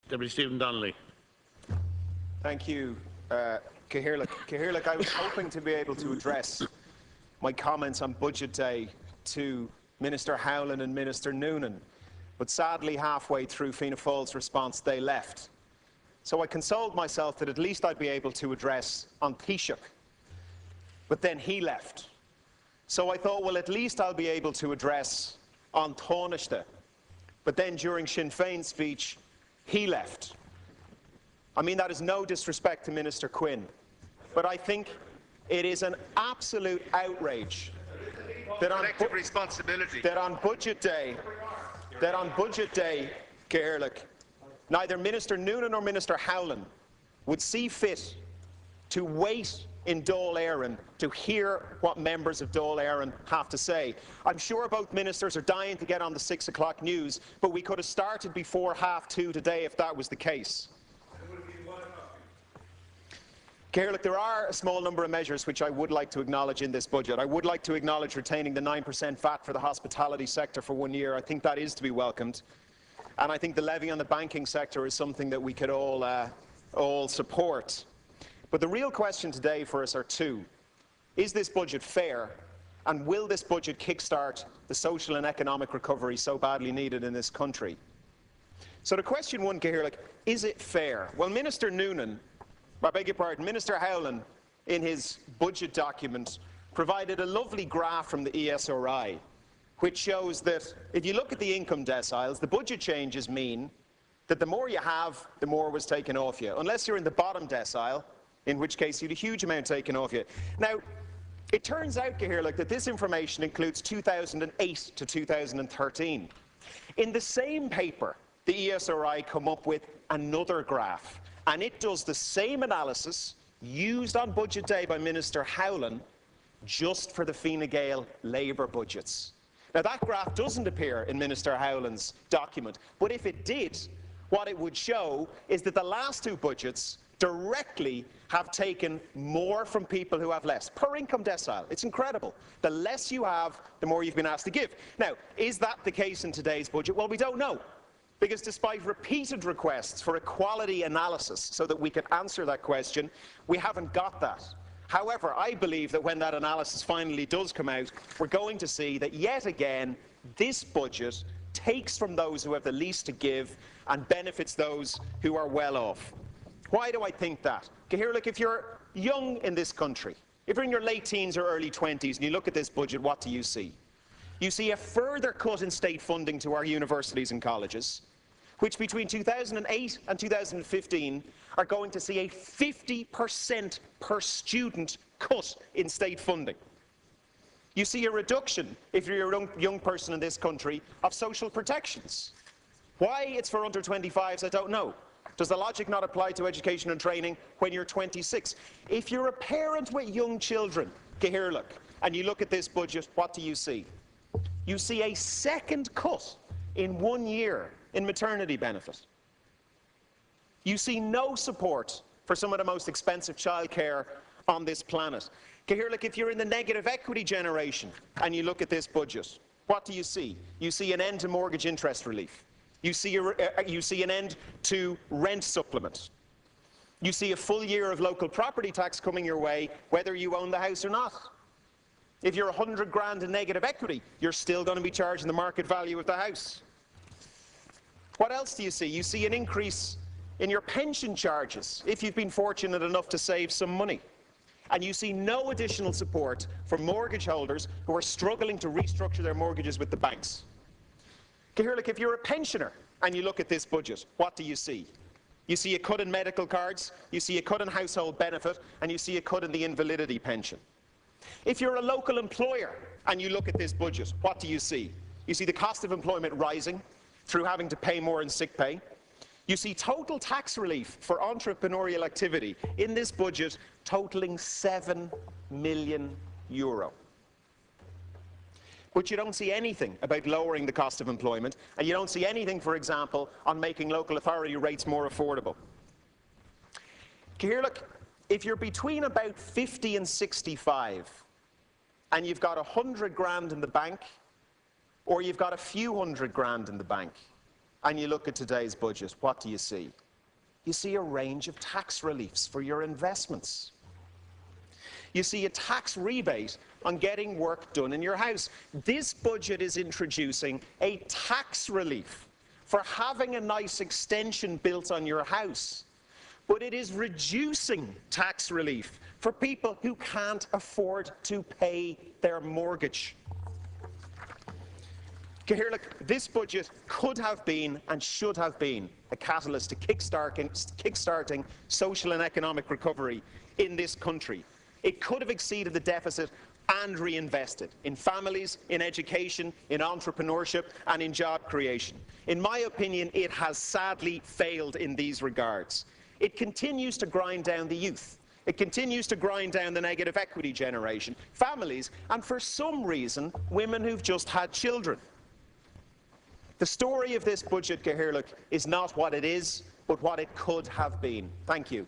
Deputy Stephen Donnelly. Thank you, Cahirlock. I was hoping to be able to address my comments on Budget Day to Minister Howlin and Minister Noonan, but sadly halfway through Fianna Fáil's response they left. So I consoled myself that at least I'd be able to address on Taoiseach, but then he left. So I thought, well, at least I'll be able to address on Taoiseach, but then during Sinn Féin's speech he left. I mean, that is no disrespect to Minister Quinn, but I think it is an absolute outrage that on Budget Day, Cahirlock, neither Minister Noonan nor Minister Howlin would see fit to wait in Dáil Éireann to hear what members of Dáil Éireann have to say. I'm sure both ministers are dying to get on the 6 o'clock news, but we could have started before 2:30 today if that was the case. Cahirlock, there are a small number of measures which I would like to acknowledge in this budget. I would like to acknowledge retaining the 9% VAT for the hospitality sector for 1 year. I think that is to be welcomed. And I think the levy on the banking sector is something that we could all support. But the real question today for us are two. Is this budget fair? And will this budget kickstart the social and economic recovery so badly needed in this country? So to question one, Cahirlock, is it fair? Well, Minister Noonan, Minister Howlin, in his budget document, provided a lovely graph from the ESRI, which shows that if you look at the income deciles, the budget changes mean that the more you have, the more was taken off you, unless you're in the bottom decile, in which case you had a huge amount taken off you. Now, it turns out, Cahirlock, that this information includes 2008 to 2013. In the same paper, the ESRI come up with another graph, and it does the same analysis used on Budget Day by Minister Howlin just for the Fine Gael Labour budgets. Now, that graph doesn't appear in Minister Howlin's document, but if it did, what it would show is that the last two budgets directly have taken more from people who have less, per income decile. It's incredible. The less you have, the more you've been asked to give. Now, is that the case in today's budget? Well, we don't know, because despite repeated requests for equality analysis so that we could answer that question, we haven't got that. However, I believe that when that analysis finally does come out, we're going to see that yet again, this budget takes from those who have the least to give and benefits those who are well off. Why do I think that? Cahirlock, if you're young in this country, if you're in your late teens or early 20s and you look at this budget, what do you see? You see a further cut in state funding to our universities and colleges, which between 2008 and 2015 are going to see a 50% per student cut in state funding. You see a reduction, if you're a young person in this country, of social protections. Why it's for under 25s, I don't know. Does the logic not apply to education and training when you're 26? If you're a parent with young children, Cahirlock, and you look at this budget, what do you see? You see a second cut in 1 year in maternity benefit. You see no support for some of the most expensive childcare on this planet. Cahirlock, if you're in the negative equity generation and you look at this budget, what do you see? You see an end to mortgage interest relief. You see an end to rent supplement. You see a full year of local property tax coming your way, whether you own the house or not. If you're 100 grand in negative equity, you're still going to be charging the market value of the house. What else do you see? You see an increase in your pension charges, if you've been fortunate enough to save some money. And you see no additional support for mortgage holders who are struggling to restructure their mortgages with the banks. Cahirlock, if you're a pensioner and you look at this budget, what do you see? You see a cut in medical cards, you see a cut in household benefit, and you see a cut in the invalidity pension. If you're a local employer and you look at this budget, what do you see? You see the cost of employment rising through having to pay more in sick pay. You see total tax relief for entrepreneurial activity in this budget totalling €7 million. But you don't see anything about lowering the cost of employment, and you don't see anything, for example, on making local authority rates more affordable. Cahirlock, if you're between about 50 and 65, and you've got 100 grand in the bank, or you've got a few hundred grand in the bank, and you look at today's budget, what do you see? You see a range of tax reliefs for your investments. You see a tax rebate on getting work done in your house. This budget is introducing a tax relief for having a nice extension built on your house, but it is reducing tax relief for people who can't afford to pay their mortgage. This budget could have been and should have been a catalyst to kickstarting social and economic recovery in this country. It could have exceeded the deficit and reinvested in families, in education, in entrepreneurship and in job creation. In my opinion, it has sadly failed in these regards. It continues to grind down the youth. It continues to grind down the negative equity generation, families, and for some reason, women who've just had children. The story of this budget, Cathaoirleach, is not what it is, but what it could have been. Thank you.